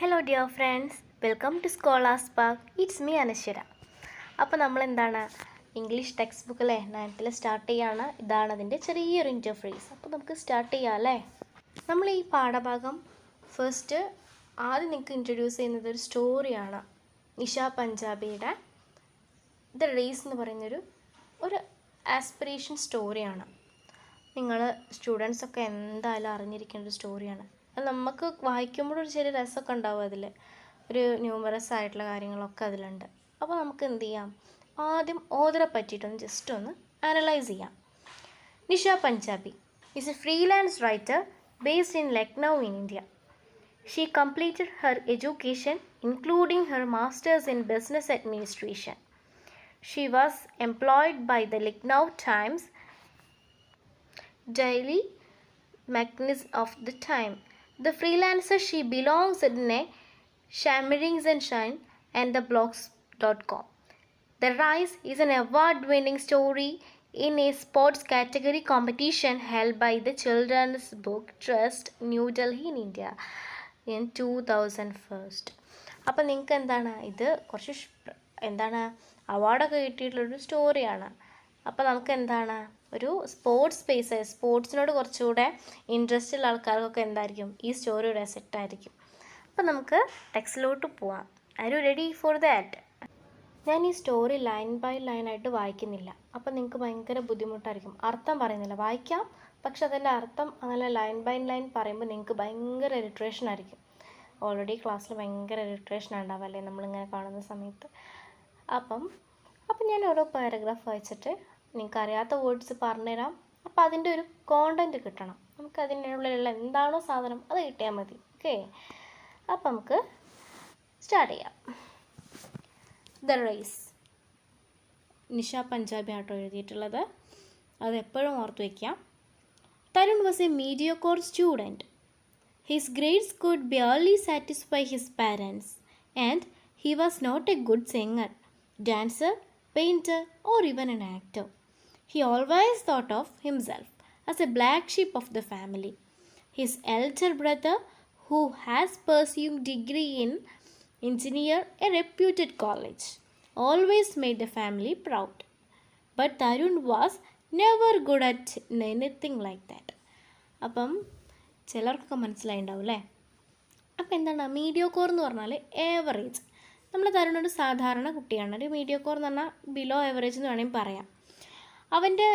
Hello dear friends, welcome to Scholars Park. It's me Anashwara. അപ്പോൾ നമ്മളെന്താണ് English text ബുക്കിലെ 9th start ചെയ്യാണ്. ഇതാണ് അതിൻ്റെ ചെറിയൊരു ഇൻ്റർഫേസ്. അപ്പോൾ നമുക്ക് സ്റ്റാർട്ട് ചെയ്യാം അല്ലേ. നമ്മൾ ഈ പാഠഭാഗം ഫസ്റ്റ് ആദ്യം നിങ്ങൾക്ക് ഇൻട്രൊഡ്യൂസ് ചെയ്യുന്നത് ഒരു സ്റ്റോറിയാണ്. നിഷ പഞ്ചാബിയുടെ ദ റേസ് എന്ന് പറയുന്നൊരു ആസ്പിറേഷൻ സ്റ്റോറിയാണ്. നിങ്ങൾ സ്റ്റുഡൻസൊക്കെ എന്തായാലും അറിഞ്ഞിരിക്കേണ്ട ഒരു സ്റ്റോറിയാണ്. അത് നമുക്ക് വായിക്കുമ്പോഴൊരു ചെറിയ രസമൊക്കെ ഉണ്ടാവും. അതിൽ ഒരു ന്യൂമറസ് ആയിട്ടുള്ള കാര്യങ്ങളൊക്കെ അതിലുണ്ട്. അപ്പോൾ നമുക്ക് എന്ത് ചെയ്യാം, ആദ്യം ഓതറെ പറ്റിയിട്ടൊന്ന് ജസ്റ്റ് ഒന്ന് അനലൈസ് ചെയ്യാം. Nisha Punjabi is A freelance writer based in Lucknow in India. She completed her education including her masters in business administration. She was employed by the Lucknow Times daily magazine of the time. The freelancer she belongs in a Shimmering Sunshine and the blogs.com. The Rise is an award-winning story in a sports category competition held by the Children's Book Trust, New Delhi in India in 2001. അപ്പോൾ നിങ്ങൾക്ക് എന്താണ്, ഇത് കുറച്ച് അവാർഡൊക്കെ കിട്ടിയിട്ടുള്ളൊരു സ്റ്റോറിയാണ്. അപ്പോൾ നമുക്ക് എന്താണ്, ഒരു സ്പോർട്സിനോട് കുറച്ചുകൂടെ ഇൻട്രസ്റ്റ് ഉള്ള ആൾക്കാർക്കൊക്കെ എന്തായിരിക്കും ഈ സ്റ്റോറി ഒരു സെറ്റായിരിക്കും. അപ്പോൾ നമുക്ക് ടെക്സ്റ്റിലോട്ട് പോവാം. Are you ready for that? ഞാൻ ഈ സ്റ്റോറി ലൈൻ ബൈ ലൈൻ ആയിട്ട് വായിക്കുന്നില്ല. അപ്പോൾ നിങ്ങൾക്ക് ഭയങ്കര ബുദ്ധിമുട്ടായിരിക്കും. അർത്ഥം പറയുന്നില്ല, വായിക്കാം, പക്ഷെ അതിൻ്റെ അർത്ഥം അങ്ങനെ ലൈൻ ബൈ ലൈൻ പറയുമ്പോൾ നിങ്ങൾക്ക് ഭയങ്കര ഇറിട്രേഷൻ ആയിരിക്കും. ഓൾറെഡി ക്ലാസ്സിൽ ഭയങ്കര ഇറിട്രേഷൻ ഉണ്ടാവല്ലേ നമ്മളിങ്ങനെ കാണുന്ന സമയത്ത്. അപ്പം ഞാൻ ഓരോ പാരഗ്രാഫ് വായിച്ചിട്ട് നിങ്ങൾക്ക് അറിയാത്ത വേർഡ്സ് പറഞ്ഞുതരാം. അപ്പോൾ അതിൻ്റെ ഒരു കോണ്ടൻറ്റ് കിട്ടണം. നമുക്ക് അതിനുള്ളിലുള്ള എന്താണോ സാധനം അത് കിട്ടിയാൽ മതി. ഓക്കെ, അപ്പം നമുക്ക് സ്റ്റാർട്ട് ചെയ്യാം. ദ റേസ്, നിഷ പഞ്ചാബി ആട്ടോ എഴുതിയിട്ടുള്ളത്. അത് എപ്പോഴും ഓർത്ത് വയ്ക്കാം. Tarun was a mediocre student. His grades could barely satisfy his parents and he was not a good singer, dancer, painter or even an actor. He always thought of himself as a black sheep of the family. His elder brother, who has pursued degree in engineer at a reputed college, always made the family proud. But Tarun was never good at anything like that. അപ്പം ചിലർക്കൊക്കെ മനസ്സിലായിണ്ടാവും അല്ലേ. അപ്പോൾ എന്താണ് മീഡിയോക്കോർ എന്ന് പറഞ്ഞാൽ average. നമ്മൾ തരുണൊരു സാധാരണ കുട്ടിയാണ്. ഒരു മീഡിയോക്കോർ എന്ന് പറഞ്ഞാൽ ബിലോ ഏവറേജ് എന്ന് വേണമെങ്കിൽ പറയാം. അവൻ്റെ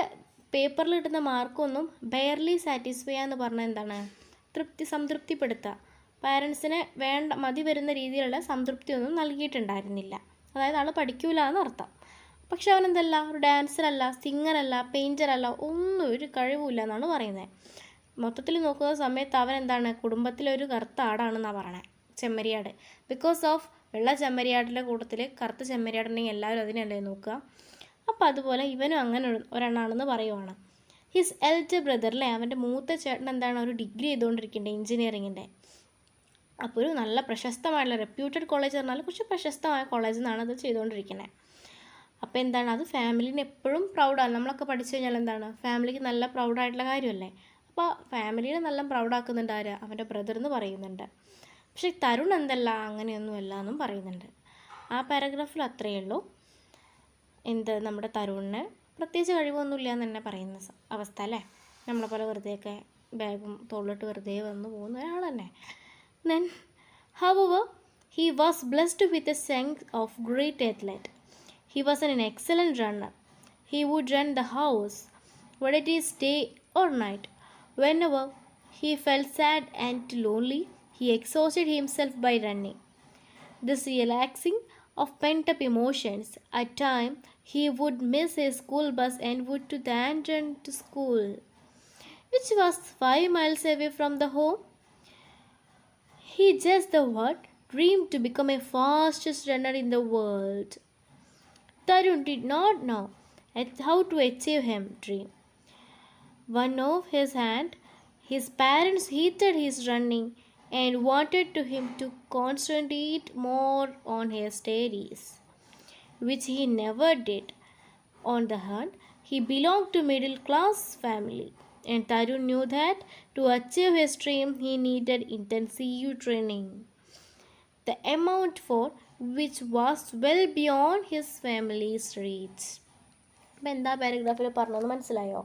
പേപ്പറിൽ കിട്ടുന്ന മാർക്കൊന്നും ബെയർലി സാറ്റിസ്ഫൈ എന്ന് പറഞ്ഞാൽ എന്താണ്, സംതൃപ്തിപ്പെടുത്തുക. പാരൻസിനെ മതി വരുന്ന രീതിയിലുള്ള സംതൃപ്തിയൊന്നും നൽകിയിട്ടുണ്ടായിരുന്നില്ല. അതായത് ആൾ പഠിക്കൂല എന്നർത്ഥം. പക്ഷെ അവനെന്തല്ല, ഒരു ഡാൻസറല്ല, സിംഗറല്ല, പെയിൻറ്ററല്ല, ഒന്നും ഒരു കഴിവില്ല എന്നാണ് പറയുന്നത്. മൊത്തത്തിൽ നോക്കുന്ന സമയത്ത് അവനെന്താണ്, കുടുംബത്തിലൊരു കറുത്ത ആടാണെന്നാണ് പറയണത്, ചെമ്മരിയാട്. ബിക്കോസ് ഓഫ് വെള്ള ചെമ്മരിയാടിൻ്റെ കൂട്ടത്തിൽ കറുത്ത ചെമ്മരിയാടുണ്ടെങ്കിൽ എല്ലാവരും അതിനല്ലേ നോക്കുക. അപ്പോൾ അതുപോലെ ഇവനും അങ്ങനെ ഒരെണ്ണാണെന്ന് പറയുവാണ്. ഹിസ് എൽഡർ ബ്രദർ അല്ലേ, അവൻ്റെ മൂത്ത ചേട്ടൻ എന്താണ്, ഒരു ഡിഗ്രി ചെയ്തുകൊണ്ടിരിക്കുന്നുണ്ട് എഞ്ചിനീയറിങ്ങിൻ്റെ. അപ്പോൾ ഒരു നല്ല പ്രശസ്തമായിട്ടുള്ള റെപ്യൂട്ടഡ് കോളേജ് പറഞ്ഞാൽ കുറച്ച് പ്രശസ്തമായ കോളേജിൽ നിന്നാണ് അത് ചെയ്തുകൊണ്ടിരിക്കുന്നത്. അപ്പോൾ എന്താണ്, അത് ഫാമിലിന് എപ്പോഴും പ്രൗഡാണ്. നമ്മളൊക്കെ പഠിച്ചു കഴിഞ്ഞാൽ എന്താണ്, ഫാമിലിക്ക് നല്ല പ്രൗഡായിട്ടുള്ള കാര്യമല്ലേ. അപ്പോൾ ഫാമിലിനെ നല്ല പ്രൗഡാക്കുന്നുണ്ട് ആര്, അവൻ്റെ ബ്രദർ എന്ന് പറയുന്നുണ്ട്. പക്ഷേ തരുൺ എന്തല്ല, അങ്ങനെയൊന്നുമല്ല എന്നും പറയുന്നുണ്ട്. ആ പാരഗ്രാഫിൽ അത്രയേ ഉള്ളൂ. നമ്മുടെ തരുണിന് പ്രത്യേകിച്ച് കഴിവൊന്നുമില്ല എന്ന് തന്നെ പറയുന്ന അവസ്ഥ അല്ലേ. നമ്മളെ പോലെ വെറുതെയൊക്കെ ബാഗും തോളിലിട്ട് വെറുതെ വന്ന് പോകുന്ന ഒരാൾ തന്നെ. Then, however, he was blessed with a sense of great athlete. He was an excellent runner. He would run the house, whether it is day or night. Whenever he felt sad and lonely, he exhausted himself by running. This relaxing of pent-up emotions. At times, he would miss his school bus and would to then run to school, which was 5 miles away from the home. He just dreamed to become a fastest runner in the world. Tarun did not know how to achieve his dream. One of his hand, his parents hated his running and wanted him to concentrate more on his studies, which he never did. On the hand, he belonged to middle-class family, and Tarun knew that to achieve his dream he needed intensive training. the amount for which was well beyond his family's reach. അപ്പം എന്താ പാരഗ്രാഫിൽ പറഞ്ഞതെന്ന് മനസ്സിലായോ?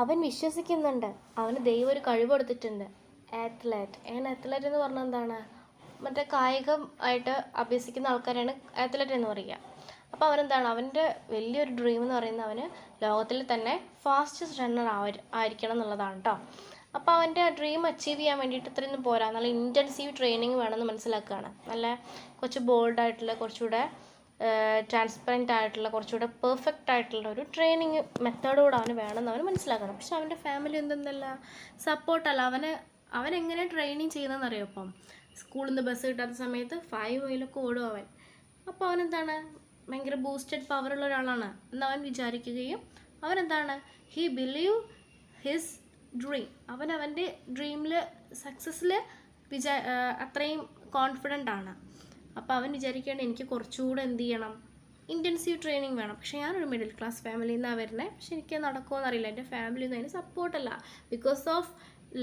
അവൻ വിശ്വസിക്കുന്നുണ്ട്, അവന് ദൈവം ഒരു കഴിവ് കൊടുത്തിട്ടുണ്ട്. ആത്ലറ്റ് എന്ന് പറഞ്ഞാൽ എന്താണ്? മറ്റേ കായികം ആയിട്ട് അഭ്യസിക്കുന്ന ആൾക്കാരാണ് ആത്ലറ്റ് എന്ന് പറയുക. അപ്പോൾ അവനെന്താണ്, അവൻ്റെ വലിയൊരു ഡ്രീം എന്ന് പറയുന്നത് അവന് ലോകത്തിൽ തന്നെ ഫാസ്റ്റസ്റ്റ് റണ്ണർ ആയിരിക്കണം എന്നുള്ളതാണ് കേട്ടോ. അപ്പോൾ അവൻ്റെ ആ ഡ്രീം അച്ചീവ് ചെയ്യാൻ വേണ്ടിയിട്ട് ഇത്രയൊന്നും പോരാ, നല്ല ഇൻറ്റൻസീവ് ട്രെയിനിങ് വേണമെന്ന് മനസ്സിലാക്കുകയാണ്. നല്ല കുറച്ച് ബോൾഡായിട്ടുള്ള, കുറച്ചുകൂടെ ട്രാൻസ്പെറൻ്റ് ആയിട്ടുള്ള, കുറച്ചുകൂടെ പെർഫെക്റ്റ് ആയിട്ടുള്ള ഒരു ട്രെയിനിങ് മെത്തേഡോട് അവന് വേണമെന്ന് അവന് മനസ്സിലാക്കണം. പക്ഷെ അവൻ്റെ ഫാമിലി എന്തെന്നല്ല, സപ്പോർട്ടല്ല. അവനെങ്ങനെ ട്രെയിനിങ് ചെയ്യുന്നതെന്ന് അറിയാം. അപ്പം സ്കൂളിൽ നിന്ന് ബസ് കിട്ടാത്ത സമയത്ത് 5 മൈലൊക്കെ ഓടും അവൻ. അപ്പോൾ അവനെന്താണ്, ഭയങ്കര ബൂസ്റ്റഡ് പവറുള്ള ഒരാളാണ് എന്ന് അവൻ വിചാരിക്കുകയും അവനെന്താണ്, ഹി ബിലീവ് ഹിസ് ഡ്രീം, അവൻ്റെ ഡ്രീമിൽ സക്സസ്സിൽ അത്രയും കോൺഫിഡൻ്റ് ആണ്. അപ്പോൾ അവൻ വിചാരിക്കുകയാണ്, എനിക്ക് കുറച്ചുകൂടെ എന്ത് ചെയ്യണം, ഇൻറ്റൻസീവ് ട്രെയിനിങ് വേണം. പക്ഷേ ഞാനൊരു മിഡിൽ ക്ലാസ് ഫാമിലിയിൽ നിന്നാണ് വരുന്നത്. പക്ഷെ എനിക്ക് നടക്കുമോ എന്നറിയില്ല, എൻ്റെ ഫാമിലിയിൽ നിന്ന് അതിന് സപ്പോർട്ടല്ല. Because of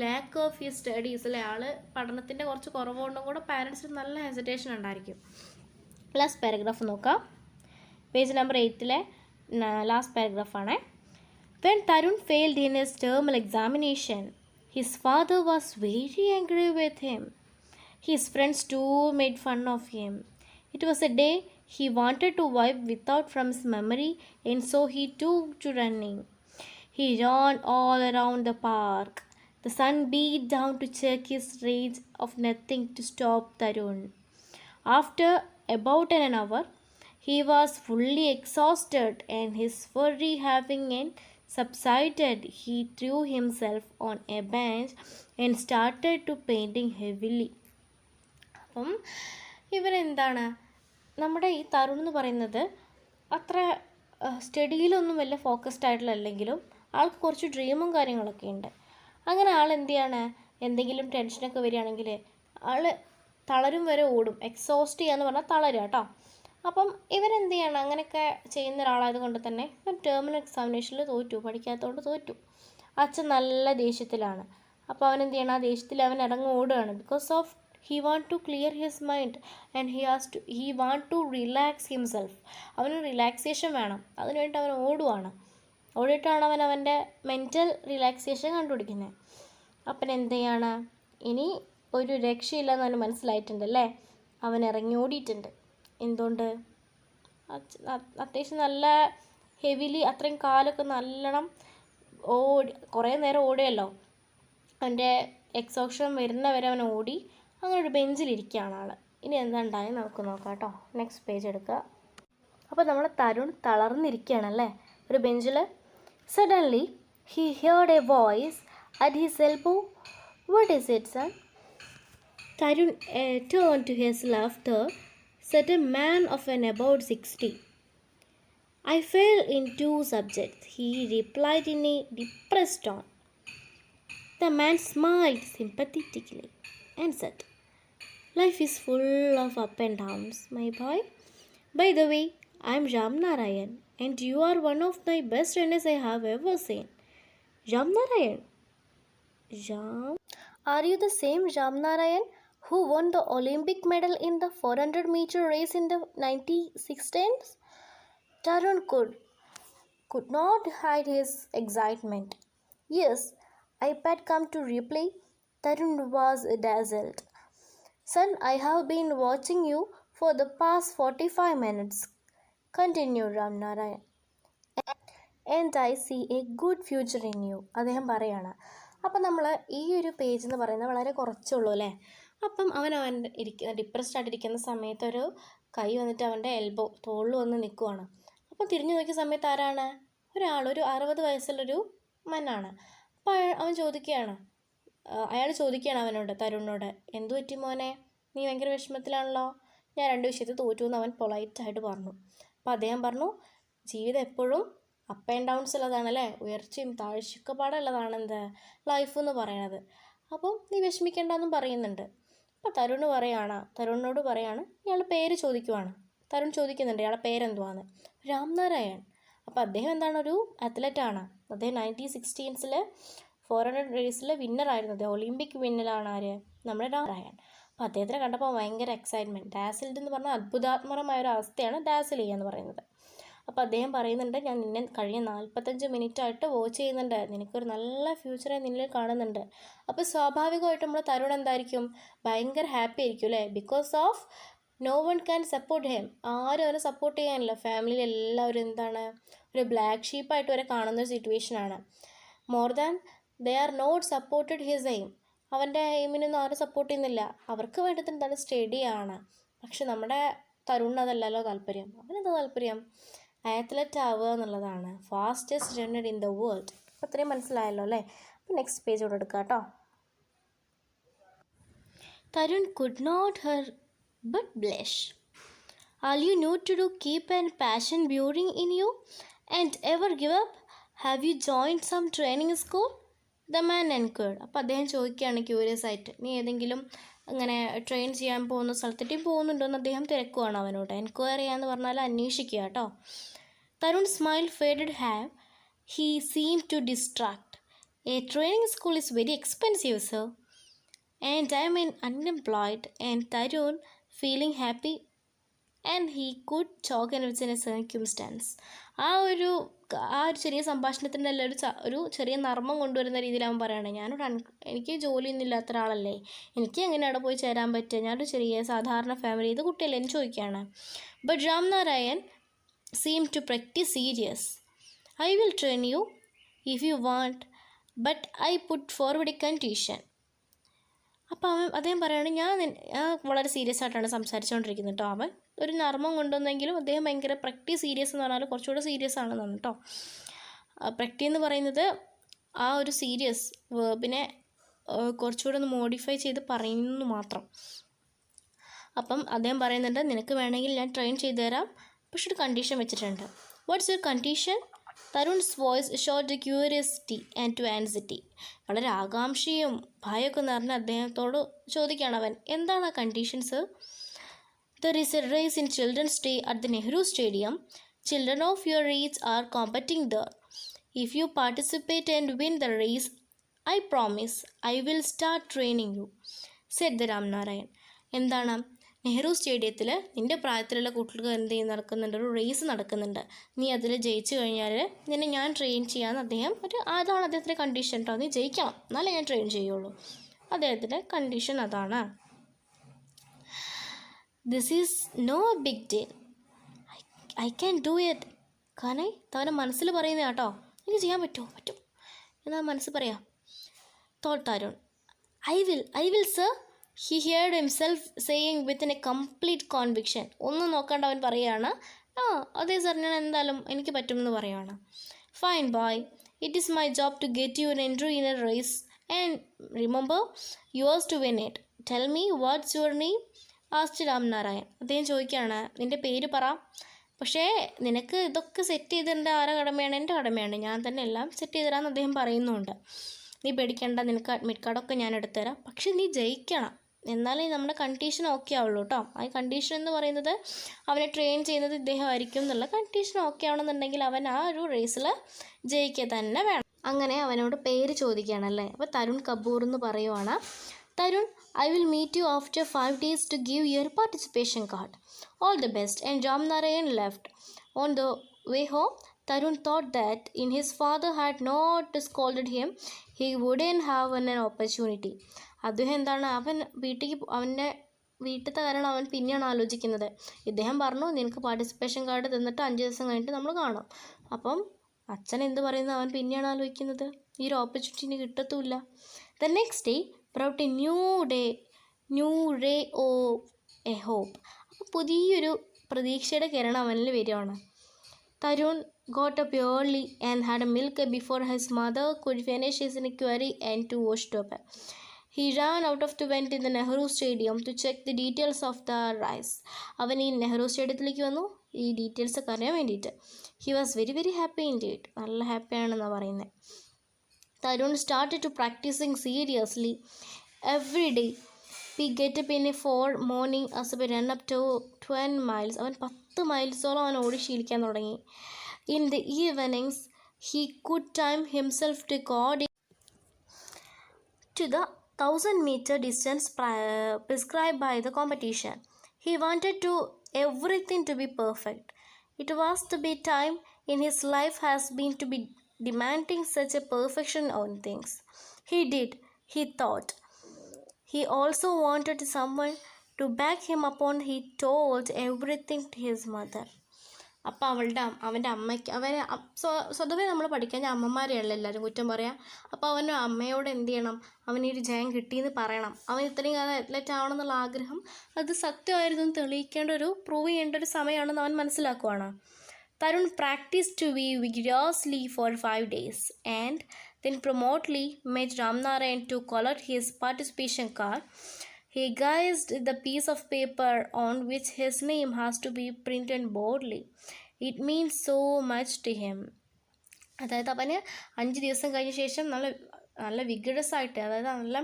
lack of his studies അല്ലെ, ആൾ പഠനത്തിൻ്റെ കുറച്ച് കുറവുകൊണ്ടും കൂടെ പാരൻസിന് നല്ല ഹെസിറ്റേഷൻ ഉണ്ടായിരിക്കും. ലാസ്റ്റ് പാരഗ്രാഫ് നോക്കാം. പേജ് നമ്പർ 8 ലാസ്റ്റ് പാരഗ്രാഫാണ്. When Tarun failed in his terminal examination, his father was very angry with him. His friends too made fun of him. It was a day he wanted to wipe without from his memory, and so he took to running. He ran all around the park. The sun beat down to check his rage of nothing to stop Tarun. After about an hour, he was fully exhausted, and his worry having subsided, he threw himself on a bench and started to painting heavily. അപ്പം ഇവരെന്താണ്, നമ്മുടെ ഈ തരുൺ എന്ന് പറയുന്നത് അത്ര സ്റ്റഡിയിലൊന്നും വലിയ focused ആയിട്ടുള്ളല്ലെങ്കിലും ആൾക്ക് കുറച്ച് ഡ്രീമും കാര്യങ്ങളൊക്കെ ഉണ്ട്. അങ്ങനെ ആൾ എന്ത് ചെയ്യാണ്, എന്തെങ്കിലും ടെൻഷനൊക്കെ വരികയാണെങ്കിൽ ആൾ തളരും വരെ ഓടും. എക്സോസ്റ്റ് ചെയ്യാന്ന് പറഞ്ഞാൽ തളരുക കേട്ടോ. അപ്പം ഇവരെന്ത് ചെയ്യണം, അങ്ങനെയൊക്കെ ചെയ്യുന്ന ഒരാളായത് കൊണ്ട് തന്നെ ഇവൻ ടേമിനൽ എക്സാമിനേഷനിൽ തോറ്റു, പഠിക്കാത്തതുകൊണ്ട് തോറ്റു. അച്ഛൻ നല്ല ദേഷ്യത്തിലാണ്. അപ്പോൾ അവൻ എന്ത് ചെയ്യണം, ആ ദേഷ്യത്തിൽ അവൻ ഇറങ്ങി ഓടുകയാണ്. Because of he want to clear his mind and he want to relax himself. അവന് റിലാക്സേഷൻ വേണം, അതിനുവേണ്ടി അവൻ ഓടിയിട്ടാണ് അവൻ്റെ മെൻ്റൽ റിലാക്സേഷൻ കണ്ടുപിടിക്കുന്നത്. അപ്പം എന്ത് ചെയ്യാണ്, ഇനി ഒരു രക്ഷയില്ലെന്ന് അവന് മനസ്സിലായിട്ടുണ്ടല്ലേ. അവൻ ഇറങ്ങി ഓടിയിട്ടുണ്ട്. എന്തുകൊണ്ട്, അത്യാവശ്യം നല്ല ഹെവിലി, അത്രയും കാലൊക്കെ നല്ലോണം കുറേ നേരം ഓടിയല്ലോ. അവൻ്റെ എക്സോഷൻ വരുന്നവരെ അവൻ ഓടി. അങ്ങനെ ഒരു ബെഞ്ചിലിരിക്കുകയാണ് ആൾ. ഇനി എന്താ ഉണ്ടായെന്ന് നമുക്ക് നോക്കാം കേട്ടോ. നെക്സ്റ്റ് പേജ് എടുക്കുക. അപ്പോൾ നമ്മൾ തരുൺ തളർന്നിരിക്കുകയാണല്ലേ ഒരു ബെഞ്ചിൽ. Suddenly he heard a voice at his elbow. What is it son? Tarun turned to his laughter, said a man of about 60. I fail in 2 subjects, he replied in a depressed tone. The man smiled sympathetically and said, life is full of up and downs, my boy. By the way, I am Ramnarayan, and you are one of my best runners I have ever seen. Ramnarayan? Are you the same Ramnarayan who won the Olympic medal in the 400-meter race in the 1916s? Tarun could not hide his excitement. Yes, I had come to reply. Tarun was dazzled. Son, I have been watching you for the past 45 minutes, continued Ramnarayan, and I see a good future in you. അദ്ദേഹം പറയാണ്. അപ്പം നമ്മൾ ഈ ഒരു page എന്ന് പറയുന്നത് വളരെ കുറച്ചുള്ളൂ അല്ലേ. അപ്പം അവൻ ഡിപ്രസ്ഡ് ആയിട്ടിരിക്കുന്ന സമയത്ത് ഒരു കൈ വന്നിട്ട് അവൻ്റെ എൽബോ തോളിൽ വന്ന് നിൽക്കുവാണ്. അപ്പം തിരിഞ്ഞു നോക്കിയ സമയത്ത് ആരാണ്, ഒരു 60 വയസ്സുള്ളൊരു മനാണ്. അപ്പോൾ അയാൾ ചോദിക്കുകയാണ് അവനോട്, തരുണിനോട്, എന്തു പറ്റി മോനെ, നീ ഭയങ്കര വിഷമത്തിലാണല്ലോ. ഞാൻ 2 വിഷയത്തിൽ തോറ്റു എന്ന് അവൻ പൊളൈറ്റായിട്ട് പറഞ്ഞു. അപ്പോൾ അദ്ദേഹം പറഞ്ഞു, ജീവിതം എപ്പോഴും അപ്പ് ആൻഡ് ഡൗൺസ് ഉള്ളതാണല്ലേ, ഉയർച്ചയും താഴ്ചയൊക്കെ പാടുള്ളതാണ് ലൈഫ് എന്ന് പറയണത്. അപ്പം നീ വിഷമിക്കേണ്ടെന്നും പറയുന്നുണ്ട്. അപ്പോൾ തരുണിനോട് പറയാണ്, ഇയാൾ പേര് ചോദിക്കുവാണ്. തരുൺ ചോദിക്കുന്നുണ്ട് ഇയാളുടെ പേരെന്തുവാന്ന്. രാംനാരായൺ. അപ്പോൾ അദ്ദേഹം എന്താണ്, ഒരു അത്ലറ്റാണ്. അദ്ദേഹം 1916 400 റേസിലെ വിന്നറായിരുന്നു. അദ്ദേഹം ഒളിമ്പിക് വിന്നറാണ്. ആര്? നമ്മുടെ രാംനാരായൺ. അപ്പോൾ അദ്ദേഹത്തിനെ കണ്ടപ്പോൾ ഭയങ്കര എക്സൈറ്റ്മെൻറ്റ്. ഡാസിൽഡ് എന്ന് പറഞ്ഞാൽ അത്ഭുതാത്മകമായ ഒരു അവസ്ഥയാണ് ഡാസിൽ ചെയ്യുക എന്ന് പറയുന്നത്. അപ്പോൾ അദ്ദേഹം പറയുന്നുണ്ട്, ഞാൻ നിന്നെ കഴിഞ്ഞ 45 മിനിറ്റായിട്ട് വാച്ച് ചെയ്യുന്നുണ്ട്, നിനക്കൊരു നല്ല ഫ്യൂച്ചറെ നിന്നിൽ കാണുന്നുണ്ട്. അപ്പോൾ സ്വാഭാവികമായിട്ടും നമ്മൾ തരുൺ എന്തായിരിക്കും, ഭയങ്കര ഹാപ്പി ആയിരിക്കും അല്ലേ? Because of no one can support him. ആരും അവനെ സപ്പോർട്ട് ചെയ്യാനില്ല. ഫാമിലിയിൽ എല്ലാവരും എന്താണ്, ഒരു ബ്ലാക്ക് ഷീപ്പായിട്ട് വരെ കാണുന്ന ഒരു സിറ്റുവേഷനാണ്. More than they are not supported his aim. അവൻ്റെ എയിമിനൊന്നും ആരും സപ്പോർട്ട് ചെയ്യുന്നില്ല. അവർക്ക് വേണ്ടത് എന്താണ്, സ്റ്റഡിയാണ്. പക്ഷെ നമ്മുടെ തരുൺ അതല്ലല്ലോ താല്പര്യം. അവനെന്താ താല്പര്യം, അത്ലറ്റ് ആവുക എന്നുള്ളതാണ്. Fastest runner in the world. അപ്പോൾ അത്രയും മനസ്സിലായല്ലോ അല്ലേ? അപ്പോൾ നെക്സ്റ്റ് പേജോട് എടുക്കാം കേട്ടോ. Tarun could not her but blush. All you need to do keep and passion building in you and ever give up. Have you joined some training school? The man enquired. അപ്പോൾ അദ്ദേഹം ചോദിക്കുകയാണ് ക്യൂരിയസ് ആയിട്ട്, നീ ഏതെങ്കിലും അങ്ങനെ ട്രെയിൻ ചെയ്യാൻ പോകുന്ന സ്ഥലത്തേക്ക് പോകുന്നുണ്ടോ എന്ന് അദ്ദേഹം തിരക്കുവാണ് അവനോട്. എൻക്വയറി ചെയ്യാന്ന് പറഞ്ഞാൽ അന്വേഷിക്കുക കേട്ടോ. Tarun smile faded have. He seem to distract. A training school is very expensive sir and I am unemployed. And Tarun feeling happy and he could talk in a circumstance. ആ ഒരു ചെറിയ സംഭാഷണത്തിൻ്റെ എല്ലാം ഒരു ചെറിയ നർമ്മം കൊണ്ടുവരുന്ന രീതിയിൽ അവൻ പറയുകയാണ്, എനിക്ക് ജോലിയൊന്നും ഇല്ലാത്ത ഒരാളല്ലേ, എനിക്ക് എങ്ങനെ അവിടെ പോയി ചേരാൻ പറ്റുക, ഞാനൊരു ചെറിയ സാധാരണ ഫാമിലി, ഇത് കുട്ടിയല്ലേ എന്ന് ചോദിക്കുകയാണ്. But Ramnarayan seem to practice serious. I will train you if you want, but I put forward a condition. അപ്പോൾ അദ്ദേഹം പറയുകയാണ്, ഞാൻ വളരെ സീരിയസ് ആയിട്ടാണ് സംസാരിച്ചുകൊണ്ടിരിക്കുന്നത് കേട്ടോ. അവൻ ഒരു നർമ്മം കൊണ്ടുവന്നെങ്കിലും അദ്ദേഹം ഭയങ്കര പ്രക്ടി സീരിയസ് എന്ന് പറഞ്ഞാൽ കുറച്ചുകൂടെ സീരിയസ് ആണെന്നാണ് കേട്ടോ. പ്രക്ടി എന്ന് പറയുന്നത് ആ ഒരു സീരിയസ് വേർബിനെ കുറച്ചുകൂടെ ഒന്ന് മോഡിഫൈ ചെയ്ത് പറയുന്നു മാത്രം. അപ്പം അദ്ദേഹം പറയുന്നുണ്ട്, നിനക്ക് വേണമെങ്കിൽ ഞാൻ ട്രെയിൻ ചെയ്തു തരാം, പക്ഷെ ഒരു കണ്ടീഷൻ വെച്ചിട്ടുണ്ട്. What's your condition? Tarun's voice showed curiosity and to anxiety. വളരെ ആകാംക്ഷയും ഭയമൊക്കെ നിറഞ്ഞ അദ്ദേഹത്തോട് ചോദിക്കുകയാണ് അവൻ, എന്താണ് ആ conditions? There is a race in Children's Day at the Nehru stadium. Children of your age are competing there. If you participate and win the race, I promise I will start training you, said the Ramnarayan. എന്താണ്, നെഹ്റു സ്റ്റേഡിയത്തിൽ നിൻ്റെ പ്രായത്തിലുള്ള കുട്ടികൾക്ക് എന്ത് നടക്കുന്നുണ്ട്, ഒരു raise നടക്കുന്നുണ്ട്. നീ അതിൽ ജയിച്ചു കഴിഞ്ഞാൽ നിന്നെ ഞാൻ ട്രെയിൻ ചെയ്യാമെന്ന് അദ്ദേഹം അതാണ് അദ്ദേഹത്തിൻ്റെ കണ്ടീഷൻ കേട്ടോ. നീ ജയിക്കണം, എന്നാലേ ഞാൻ ട്രെയിൻ ചെയ്യുള്ളൂ. അദ്ദേഹത്തിൻ്റെ കണ്ടീഷൻ അതാണ്. This is no big deal, I can do it. കാരണം തവൻ്റെ മനസ്സിൽ പറയുന്ന കേട്ടോ, എനിക്ക് ചെയ്യാൻ പറ്റുമോ? പറ്റും എന്നാ മനസ്സ് പറയാം. Thought Tarun, I will sir. He heard himself saying within a complete conviction. ഒന്നും നോക്കാണ്ട് അവൻ പറയുകയാണ്, അതേ സാർ, ഞാൻ എന്തായാലും എനിക്ക് പറ്റുമെന്ന് പറയുകയാണ്. Fine boy, it is my job to get you an entry in a race and remember yours to win it. Tell me what's your name? Asked Ramnarayan. അദ്ദേഹം ചോദിക്കുകയാണ്, നിൻ്റെ പേര് പറ. പക്ഷേ നിനക്ക് ഇതൊക്കെ സെറ്റ് ചെയ്തിട്ടുണ്ട് ആരുടെ കടമയാണ്? എൻ്റെ കടമയാണ്, ഞാൻ തന്നെ എല്ലാം സെറ്റ് ചെയ്ത് തരാമെന്ന് അദ്ദേഹം പറയുന്നുണ്ട്. നീ പേടിക്കേണ്ട, നിനക്ക് അഡ്മിറ്റ് കാർഡൊക്കെ ഞാൻ എടുത്തുതരാം, പക്ഷെ നീ ജയിക്കണം, എന്നാലേ നമ്മുടെ കണ്ടീഷൻ ഓക്കെ ആവുള്ളൂ കേട്ടോ. ആ കണ്ടീഷൻ എന്ന് പറയുന്നത് അവനെ ട്രെയിൻ ചെയ്യുന്നത് ഇദ്ദേഹമായിരിക്കും എന്നുള്ള കണ്ടീഷൻ ഓക്കെ ആവണമെന്നുണ്ടെങ്കിൽ അവൻ ആ ഒരു റേസിൽ ജയിക്കുക തന്നെ വേണം. അങ്ങനെ അവനോട് പേര് ചോദിക്കുകയാണല്ലേ. അപ്പോൾ തരുൺ കപൂർ എന്ന് പറയുവാണ്. Tarun, I will meet you after 5 days to give your participation card. All the best. And Ramnarayan left. On the way home, Tarun thought that in his father had not scolded him, he wouldn't have an opportunity. അദ്ദേഹം എന്താണ്, അവൻ്റെ വീട്ടിലത്തെ കാരണം അവൻ പിന്നെയാണ് ആലോചിക്കുന്നത്. ഇദ്ദേഹം പറഞ്ഞു, നിനക്ക് പാർട്ടിസിപ്പേഷൻ കാർഡ് തന്നിട്ട് 5 ദിവസം കഴിഞ്ഞിട്ട് നമ്മൾ കാണും. അപ്പം അച്ഛൻ എന്ത് പറയുന്നത് അവൻ പിന്നെയാണ് ആലോചിക്കുന്നത്. ഈ ഒരു ഓപ്പർച്യൂണിറ്റി കിട്ടത്തുമില്ല. The next day brought a new ray of a hope. അപ്പോൾ പുതിയൊരു പ്രതീക്ഷയുടെ കിരണം അവനിൽ വരികയാണ്. Tarun got up early and had a milk before his mother could finish his inquiry and to wash up. He ran out of the vent in the Nehru Stadium to check the details of the race. അവൻ ഈ നെഹ്റു സ്റ്റേഡിയത്തിലേക്ക് വന്നു ഈ details ഒക്കെ അറിയാൻ വേണ്ടിയിട്ട്. He was very very happy indeed. നല്ല ഹാപ്പിയാണെന്നാണ് പറയുന്നത്. Tarun started to practicing seriously every day. We get up in a 4 morning as we run up to 10 miles. അവൻ 10 മൈൽസോളം അവൻ ഓടി ശീലിക്കാൻ തുടങ്ങി. In the evenings, he could time himself to according to the 1,000-meter distance prescribed by the competition. He wanted everything to be perfect. It was to be time in his life has been to be demanding such a perfection on things. He thought. He also wanted someone to back him upon he told everything to his mother. അപ്പോൾ അവൻ്റെ അമ്മയ്ക്ക് സ്വതവേ നമ്മൾ പഠിക്കാൻ അമ്മമാരെയല്ല എല്ലാവരും കുറ്റം പറയാം. അപ്പോൾ അവൻ്റെ അമ്മയോട് എന്ത് ചെയ്യണം, അവനൊരു ജയം കിട്ടിയെന്ന് പറയണം. അവൻ ഇത്രയും കാലം അത്ലറ്റ് ആവണമെന്നുള്ള ആഗ്രഹം അത് സത്യമായിരുന്നു പ്രൂവ് ചെയ്യേണ്ട ഒരു സമയമാണെന്ന് അവൻ മനസ്സിലാക്കുവാണ്. Tarun practiced to be vigorously for 5 days and then promptly met Ramnarayan to collect his participation card. He gazed at the piece of paper on which his name has to be printed boldly. It means so much to him. അതായത് അവന് 5 ദിവസം കഴിഞ്ഞ ശേഷം നല്ല vigorous ആയിട്ട്, അതായത് നല്ല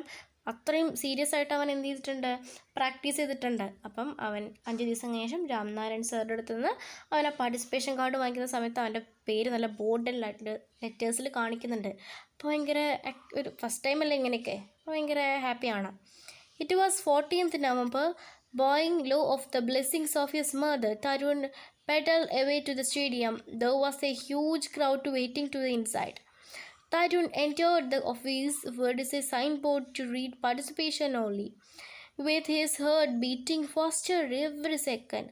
അത്രയും സീരിയസ് ആയിട്ട് അവൻ എന്ത് ചെയ്തിട്ടുണ്ട്, പ്രാക്ടീസ് ചെയ്തിട്ടുണ്ട്. അപ്പം അവൻ 5 ദിവസം കഴിഞ്ഞ ശേഷം രാംനാരായൺ സാറിൻ്റെ അടുത്ത് നിന്ന് അവൻ ആ പാർട്ടിസിപ്പേഷൻ കാർഡ് വാങ്ങിക്കുന്ന സമയത്ത് അവൻ്റെ പേര് നല്ല ബോർഡിലായിട്ട് ലെറ്റേഴ്സിൽ കാണിക്കുന്നുണ്ട്. അപ്പോൾ ഭയങ്കര ഒരു ഫസ്റ്റ് ടൈമല്ലേ ഇങ്ങനെയൊക്കെ, അപ്പോൾ ഭയങ്കര ഹാപ്പിയാണ്. It was 14th November. Bowing low of the blessings of his mother, Tarun pedaled away to the stadium. There was a huge crowd waiting to the inside. Tarun entered the office where there is a signboard to read participation only, with his heart beating faster every second.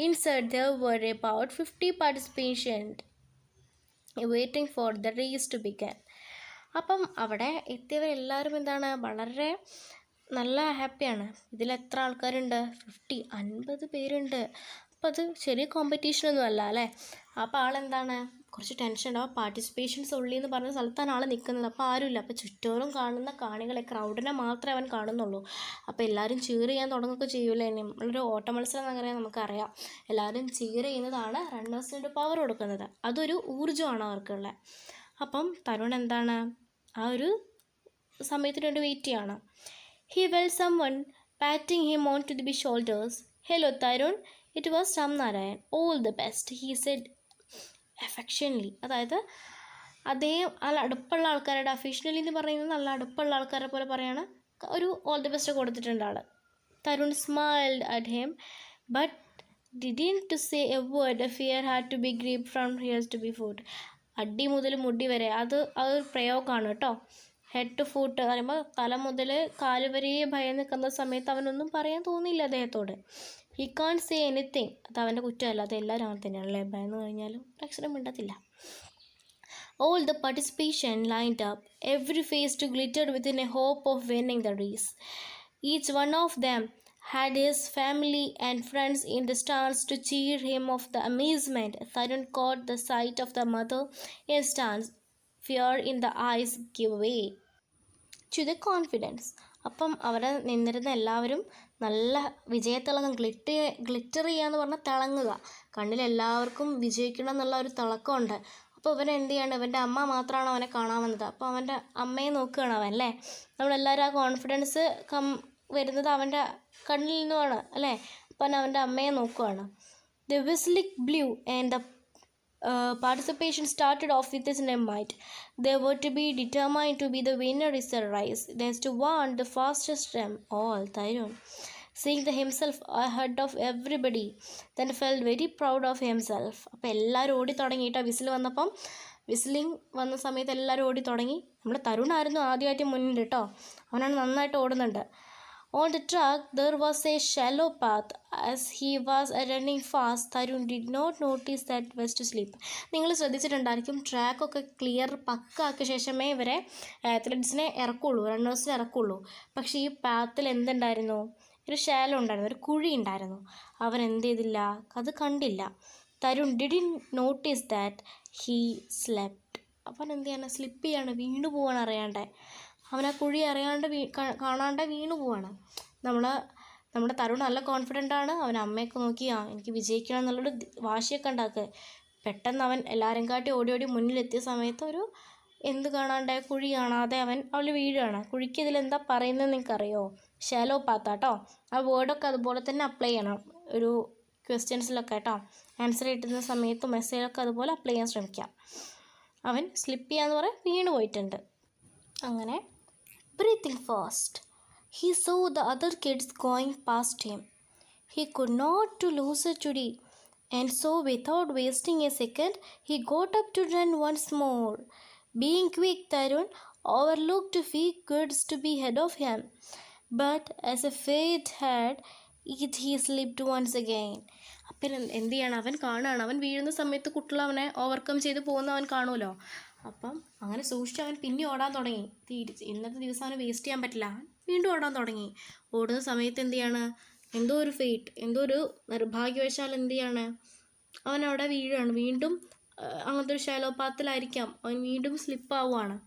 Inside there were about 50 participants waiting for the race to begin. അപ്പം അവിടെ എത്തിയവരെല്ലാവരും എന്താണ്, വളരെ നല്ല ഹാപ്പിയാണ്. ഇതിലെത്ര ആൾക്കാരുണ്ട്? 50 പേരുണ്ട്. അപ്പോൾ അത് ചെറിയ കോമ്പറ്റീഷനൊന്നും അല്ല അല്ലേ. അപ്പോൾ ആളെന്താണ്, കുറച്ച് ടെൻഷൻ ഉണ്ടാവും. പാർട്ടിസിപ്പേഷൻസ് ഉള്ളി എന്ന് പറഞ്ഞ സ്ഥലത്താണ് ആൾ നിൽക്കുന്നത്. അപ്പോൾ ആരുമില്ല. അപ്പോൾ ചുറ്റോറും കാണുന്ന കാണികളെ, ക്രൗഡിനെ മാത്രമേ അവൻ കാണുന്നുള്ളൂ. അപ്പോൾ എല്ലാവരും ചീർ ചെയ്യാൻ തുടങ്ങുകയൊക്കെ ചെയ്യൂലേ. നമ്മളൊരു ഓട്ട മത്സരം അങ്ങനെ നമുക്കറിയാം, എല്ലാവരും ചീർ ചെയ്യുന്നതാണ് റണ്ണേഴ്സിനൊരു പവർ കൊടുക്കുന്നത്. അതൊരു ഊർജ്ജമാണ് അവർക്കുള്ള. അപ്പം തരുൺ എന്താണ്, ആ ഒരു സമയത്തിന് വേണ്ടി വെയിറ്റ് ചെയ്യാണ്. He felt someone patting him onto the shoulders. "Hello, Tarun." It was Ramnarayan. "All the best," he said affectionately. അതായത് അദ്ദേഹം നല്ല അടുപ്പുള്ള ആൾക്കാരുടെ, ഒഫീഷ്യലി എന്ന് പറയുന്നത് നല്ല അടുപ്പുള്ള ആൾക്കാരെ പോലെ പറയാണ്, ഒരു ഓൾ ദി ബെസ്റ്റ് കൊടുത്തിട്ടുണ്ട് ആൾ. Tarun smiled at him but didn't to say a word. Fear had to be grip from hears to be food. അടി മുതൽ മുടി വരെ അതൊരു പ്രയോഗമാണ് കേട്ടോ. ഹെഡ് ടു ഫുട്ട് പറയുമ്പോൾ തല മുതൽ കാല് വരെ ഭയം നിൽക്കുന്ന സമയത്ത് അവനൊന്നും പറയാൻ തോന്നിയില്ല അദ്ദേഹത്തോട്. He can't say anything. അത് അവൻ്റെ കുറ്റമല്ല, അത് എല്ലാവരും അങ്ങനെ തന്നെയാണല്ലേ. ഭയന്ന് കഴിഞ്ഞാലും അക്ഷരം മിണ്ടത്തില്ല. All the participation lined up, every face to glitter within a hope of winning the race. Each one of them had his family and friends in the stands to cheer him of the amazement. Tarun caught the sight of the mother in stands. Fear in the eyes gave way to the confidence. അപ്പം അവിടെ നിന്നിരുന്ന എല്ലാവരും നല്ല വിജയത്തിളങ്ങും. Glitter ചെയ്യാന്ന് പറഞ്ഞാൽ തിളങ്ങുക. കണ്ണിലെല്ലാവർക്കും വിജയിക്കണം എന്നുള്ള ഒരു തിളക്കമുണ്ട്. അപ്പോൾ ഇവൻ എന്ത് ചെയ്യാണ്, ഇവൻ്റെ അമ്മ മാത്രമാണ് അവനെ കാണാൻ വന്നത്. അപ്പോൾ അവൻ്റെ അമ്മയെ നോക്കുകയാണ് അവൻ അല്ലേ. നമ്മളെല്ലാവരും ആ കോൺഫിഡൻസ് വരുന്നത് അവൻ്റെ കണ്ണിൽ നിന്നുമാണ് അല്ലേ. അപ്പം അവൻ്റെ അമ്മയെ നോക്കുകയാണ്. The whistling blew and the participation started off with his might. They were to be determined to be the winner is the race. There's to want the fastest them all. Tarun, seeing himself ahead of everybody, then felt very proud of himself. അപ്പോൾ എല്ലാവരും ഓടി തുടങ്ങിയിട്ടോ. Whistling വന്ന സമയത്ത് എല്ലാവരും ഓടി തുടങ്ങി. നമ്മുടെ തരുണായിരുന്നു ആദ്യമായിട്ട് മുന്നിൽ കേട്ടോ. അവനാണ് നന്നായിട്ട് ഓടുന്നുണ്ട്. On the track, there was a shallow path. As he was running fast, Tarun did not notice that was to slip. നിങ്ങൾ ശ്രദ്ധിച്ചിട്ടുണ്ടായിരിക്കും, ട്രാക്കൊക്കെ ക്ലിയർ പക്കാക്കിയ ശേഷമേ ഇവരെ അത്ലറ്റ്സിനെ ഇറക്കുള്ളൂ, റണ്ണേഴ്സിനെ ഇറക്കുള്ളൂ. പക്ഷേ ഈ പാത്തിൽ എന്തുണ്ടായിരുന്നു, ഒരു ഷാലോ ഉണ്ടായിരുന്നു, ഒരു കുഴി ഉണ്ടായിരുന്നു. അവൻ എന്ത് ചെയ്തില്ല, അത് കണ്ടില്ല. Tarun didn't notice that he slept. അവൻ എന്ത് ചെയ്യാണ്, സ്ലിപ്പ് ചെയ്യാണ്, വീണു പോവാണ് അറിയാണ്ടേ. അവൻ ആ കുഴി അറിയാണ്ട് കാണാണ്ട് വീണു പോവാണ്. നമ്മുടെ തരുൺ നല്ല കോൺഫിഡൻ്റ് ആണ്. അവൻ അമ്മയൊക്കെ നോക്കി എനിക്ക് വിജയിക്കണം എന്നുള്ളൊരു വാശിയൊക്കെ ഉണ്ടാക്കുക. പെട്ടെന്ന് അവൻ എല്ലാവരും കാട്ടി ഓടി മുന്നിലെത്തിയ സമയത്ത് ഒരു എന്ത് കാണാണ്ടായ കുഴി കാണാതെ അവൾ വീഴുകയാണ്. കുഴിക്ക് ഇതിലെന്താ പറയുന്നത് നിങ്ങൾക്കറിയോ? ഷാലോ പാത്താട്ടോ. ആ വേർഡൊക്കെ അതുപോലെ തന്നെ അപ്ലൈ ചെയ്യണം ഒരു ക്വസ്റ്റ്യൻസിലൊക്കെ കേട്ടോ. ആൻസർ കിട്ടുന്ന സമയത്തും മെസ്സേജൊക്കെ അതുപോലെ അപ്ലൈ ചെയ്യാൻ ശ്രമിക്കാം. അവൻ സ്ലിപ്പ് ചെയ്യാന്ന് പറയാൻ വീണ് പോയിട്ടുണ്ട്. അങ്ങനെ breathing fast. He saw the other kids going past him. He could not to lose it today, and so without wasting a second, he got up to run once more. Being quick, Tarun overlooked a few kids to be ahead of him, but as a fate had it, he slipped once again. അപ്പം എന്ത് ചെയ്യണം, അവൻ കാണുകയാണ്, അവൻ വീഴുന്ന സമയത്ത് കുട്ടികൾ അവനെ ഓവർകം ചെയ്ത് പോകുന്ന അവൻ കാണുമല്ലോ. അപ്പം അങ്ങനെ സൂക്ഷിച്ച് അവൻ പിന്നെ ഓടാൻ തുടങ്ങി. ഇന്നത്തെ ദിവസം അവന് വേസ്റ്റ് ചെയ്യാൻ പറ്റില്ല. വീണ്ടും ഓടാൻ തുടങ്ങി. ഓടുന്ന സമയത്ത് എന്ത് ചെയ്യാണ്, എന്തോ ഒരു ഫേറ്റ്, എന്തോ ഒരു നിർഭാഗ്യവശാൽ എന്ത് ചെയ്യാണ്, അവൻ അവിടെ വീഴുകയാണ്. വീണ്ടും അങ്ങനത്തെ ഒരു ഷാലോ പാത്തിലായിരിക്കാം, അവൻ വീണ്ടും സ്ലിപ്പാവുകയാണ്.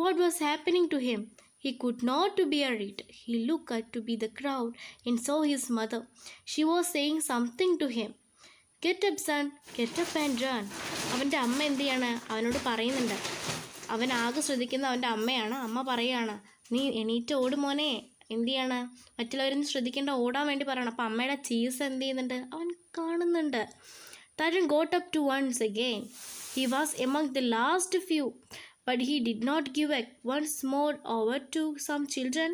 What was happening to him? He could not to bear it. He looked at to be the crowd and saw his mother. She was saying something to him. Get up, son. Get up and run. അവൻ്റെ അമ്മ എന്ത് ചെയ്യാണ്, അവനോട് പറയുന്നുണ്ട്. അവൻ ആകെ ശ്രദ്ധിക്കുന്ന അവൻ്റെ അമ്മയാണ്. അമ്മ പറയുകയാണ്, നീ എണീറ്റ് ഓട് മോനെ, എന്ത് ചെയ്യാണ്, മറ്റുള്ളവരൊന്നും ശ്രദ്ധിക്കേണ്ട, ഓടാൻ വേണ്ടി പറയണം. അപ്പം അമ്മയുടെ ചീസ് എന്ത് ചെയ്യുന്നുണ്ട്, അവൻ കാണുന്നുണ്ട്. Tarun got up to once again. He was among the last few. But he did not give once more over to some children,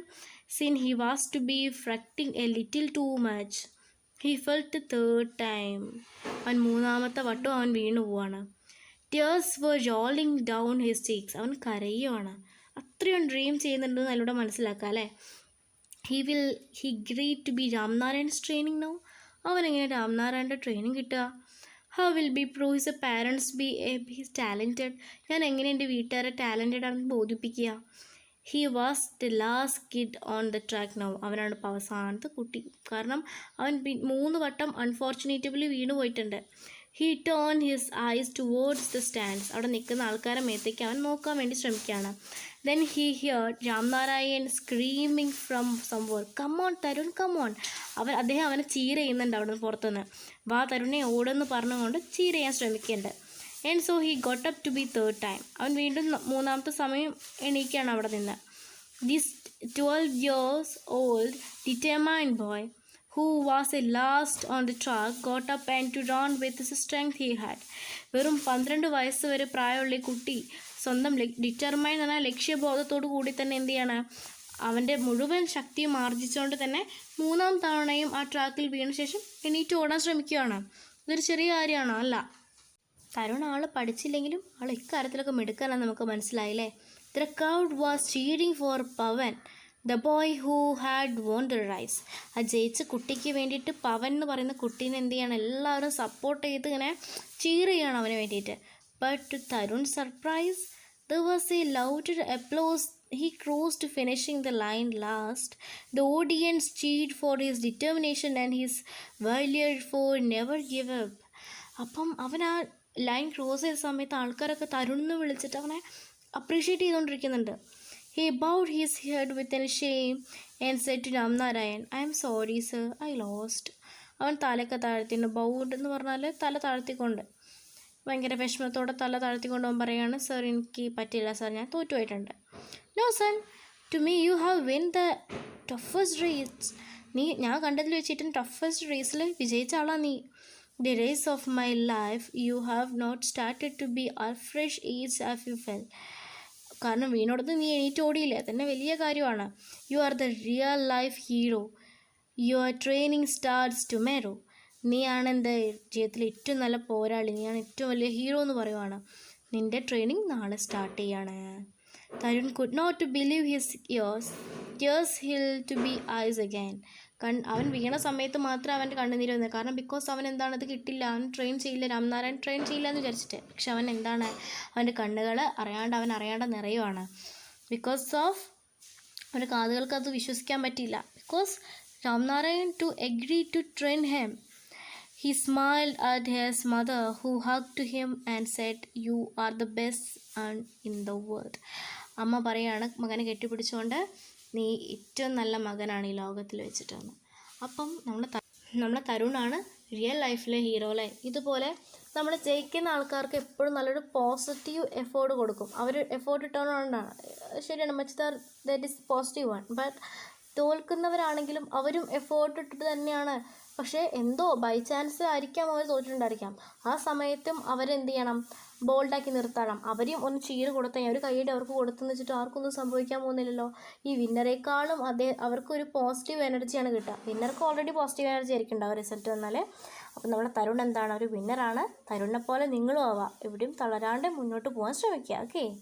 since he was to be fretting a little too much. He felt the third time. അവൻ മൂന്നാമത്തെ വട്ടം അവൻ വീണു പോവാണ്. Tears were rolling down his cheeks. അവൻ കരയുവാണ്. അത്രയും dream ചെയ്യുന്നുണ്ടെന്ന് അതിലൂടെ മനസ്സിലാക്കാം അല്ലേ. he agreed to be Ramnarayan's training no. അവൻ എങ്ങനെ രാംനാരായണൻ്റെ ട്രെയിനിങ് കിട്ടുക? How will be prove his parents be talented? ഞാൻ എങ്ങനെ എൻ്റെ വീട്ടുകാരെ ടാലൻറ്റഡ് ആണെന്ന് ബോധിപ്പിക്കുക? He was the last kid on the track now. അവനാണ് ഇപ്പോൾ അവസാനത്തെ കുട്ടി. കാരണം അവൻ 3 വട്ടം അൺഫോർച്ചുനേറ്റബിളി വീണു പോയിട്ടുണ്ട്. He turned his eyes towards the stands. അവിടെ നിൽക്കുന്ന ആൾക്കാരെ മേത്തേക്ക് അവൻ നോക്കാൻ വേണ്ടി ശ്രമിക്കുകയാണ്. Then he heard Ramnarayan screaming from somewhere. Come on Tarun, come on. അദ്ദേഹം അവനെ ചീർ ചെയ്യുന്നുണ്ട് അവിടെ നിന്ന് പുറത്തുനിന്ന്. വാ തരുണെ ഓടെന്ന് പറഞ്ഞുകൊണ്ട് ചീർ ചെയ്യാൻ ശ്രമിക്കുന്നുണ്ട്. And so he got up to be third time. അവൻ വീണ്ടും മൂന്നാമത്തെ സമയം എണീക്കുകയാണ് അവിടെ നിന്ന്. This 12 years old determined boy who was a last on the track got up and to run with the strength he had. വെറും 12 വയസ്സ് വരെ പ്രായമുള്ള ഈ കുട്ടി സ്വന്തം ഡിറ്റർമൈൻ എന്ന ലക്ഷ്യബോധത്തോടു കൂടി തന്നെ എന്ത് ചെയ്യാണ്, അവൻ്റെ മുഴുവൻ ശക്തിയും ആർജിച്ചുകൊണ്ട് തന്നെ 3-ാം തവണയും ആ ട്രാക്കിൽ വീണ ശേഷം എണീറ്റ് ഓടാൻ ശ്രമിക്കുകയാണ്. ഇതൊരു ചെറിയ കാര്യമാണോ? അല്ല. തരുൺ ആൾ പഠിച്ചില്ലെങ്കിലും ആൾ ഇക്കാര്യത്തിലൊക്കെ മിടുക്കാനാണ് നമുക്ക് മനസ്സിലായില്ലേ. The crowd was cheering for Pawan, the boy who had won the race. ആ ജയിച്ച കുട്ടിക്ക് വേണ്ടിയിട്ട് പവൻ എന്ന് പറയുന്ന കുട്ടീനെ എന്ത് ചെയ്യണം, എല്ലാവരും സപ്പോർട്ട് ചെയ്ത് ഇങ്ങനെ ചീർ ചെയ്യണം അവന് വേണ്ടിയിട്ട്. But to Tarun's surprise, there was a louder applause. He crossed finishing the line last. The audience cheered for his determination and his valor for never give up. അപ്പം അവൻ ആ ലൈൻ ക്രോസ് ചെയ്ത സമയത്ത് ആൾക്കാരൊക്കെ തരുൺ എന്ന് വിളിച്ചിട്ട് അവനെ appreciate ചെയ്തുകൊണ്ടിരിക്കുന്നുണ്ട്. He bowed his head with a shame and said to Ramnarayan, I am sorry sir, I lost. അവൻ തലയൊക്കെ താഴ്ത്തിണ്ട്. ബൗഡ് എന്ന് പറഞ്ഞാൽ തല താഴ്ത്തിക്കൊണ്ട്, ഭയങ്കര വിഷമത്തോടെ തല താഴ്ത്തിക്കൊണ്ട് അവൻ പറയുകയാണ്, സർ എനിക്ക് പറ്റില്ല സർ, ഞാൻ തോറ്റുപോയിട്ടുണ്ട്. No son, to me you have win the toughest race. ഞാൻ കണ്ടതിൽ വെച്ചിട്ടും ടഫസ്റ്റ് റേസിൽ വിജയിച്ച ആളാണ് നീ. The race of my life you have not started to be afresh each as you fell. കാരണം വീണോടത്ത് നീ എണീറ്റ് ഓടിയില്ലേ, തന്നെ വലിയ കാര്യമാണ്. You are the real life hero. Your training starts tomorrow. നീയാണ് എൻ്റെ ജീവിതത്തിൽ ഏറ്റവും നല്ല പോരാളി, നീയാണ് ഏറ്റവും വലിയ ഹീറോ എന്ന് പറയുവാണ്. നിൻ്റെ ട്രെയിനിങ് നാളെ സ്റ്റാർട്ട് ചെയ്യാണ്. Tarun could not believe his ears. Tears hill to be eyes again. അവൻ വീണ സമയത്ത് മാത്രമേ അവൻ്റെ കണ്ണുനീര് വന്നത്. കാരണം ബിക്കോസ് അവൻ എന്താണ്, അത് കിട്ടില്ല, അവൻ ട്രെയിൻ ചെയ്യില്ല, രാംനാരായൺ ട്രെയിൻ ചെയ്യില്ല എന്ന് വിചാരിച്ചിട്ട്. പക്ഷെ അവൻ എന്താണ്, അവൻ്റെ കണ്ണുകൾ അറിയാണ്ട് നിറയുവാണ്. ബിക്കോസ് ഓഫ് അവൻ്റെ കാതുകൾക്ക് അത് വിശ്വസിക്കാൻ പറ്റിയില്ല. Because Ramnarayan to agree to train him. He smiled at his mother who hugged him and said, You are the best son in the world. അമ്മ പറയാണ് മകനെ കെട്ടിപ്പിടിച്ചുകൊണ്ട്, നീ ഏറ്റവും നല്ല മകനാണ് ഈ ലോകത്തിൽ വെച്ചിട്ടാണ്. അപ്പം നമ്മളെ തരുണാണ് റിയൽ ലൈഫിലെ ഹീറോ അല്ലേ. ഇതുപോലെ നമ്മൾ ജയിക്കുന്ന ആൾക്കാർക്ക് എപ്പോഴും നല്ലൊരു പോസിറ്റീവ് എഫേർട്ട് കൊടുക്കും. അവർ എഫേർട്ട് ഇട്ടുകൊണ്ടാണ്, ശരിയാണ്, that is positive one. But തോൽക്കുന്നവരാണെങ്കിലും അവരും എഫേർട്ട് ഇട്ടിട്ട് തന്നെയാണ് പക്ഷേ എന്തോ ബൈ ചാൻസ് ആയിരിക്കാം അവർ തോറ്റിട്ടുണ്ടായിരിക്കാം. ആ സമയത്തും അവരെന്ത് ചെയ്യണം, ബോൾഡാക്കി നിർത്തണം. അവരും ഒന്ന് ചീര് കൊടുത്താൽ ഒരു കൈയ്യടി അവർക്ക് കൊടുത്തെന്ന് വെച്ചിട്ട് ആർക്കൊന്നും സംഭവിക്കാൻ പോകുന്നില്ലല്ലോ. ഈ വിന്നറേക്കാളും അവർക്കൊരു പോസിറ്റീവ് എനർജിയാണ് കിട്ടുക. വിന്നർക്ക് ഓൾറെഡി പോസിറ്റീവ് എനർജി ആയിരിക്കും ഉണ്ടാവുക റിസൾട്ട് വന്നാൽ. അപ്പം നമ്മുടെ തരുൺ എന്താണ്, ഒരു വിന്നറാണ്. തരുണിനെ പോലെ നിങ്ങളും ആവാം. എവിടെയും തളരാണ്ട് മുന്നോട്ട് പോകാൻ ശ്രമിക്കുക. ഓക്കെ.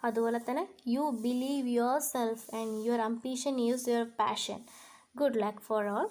അതുപോലെ തന്നെ you believe your self and your ambition is your passion. Good luck for all.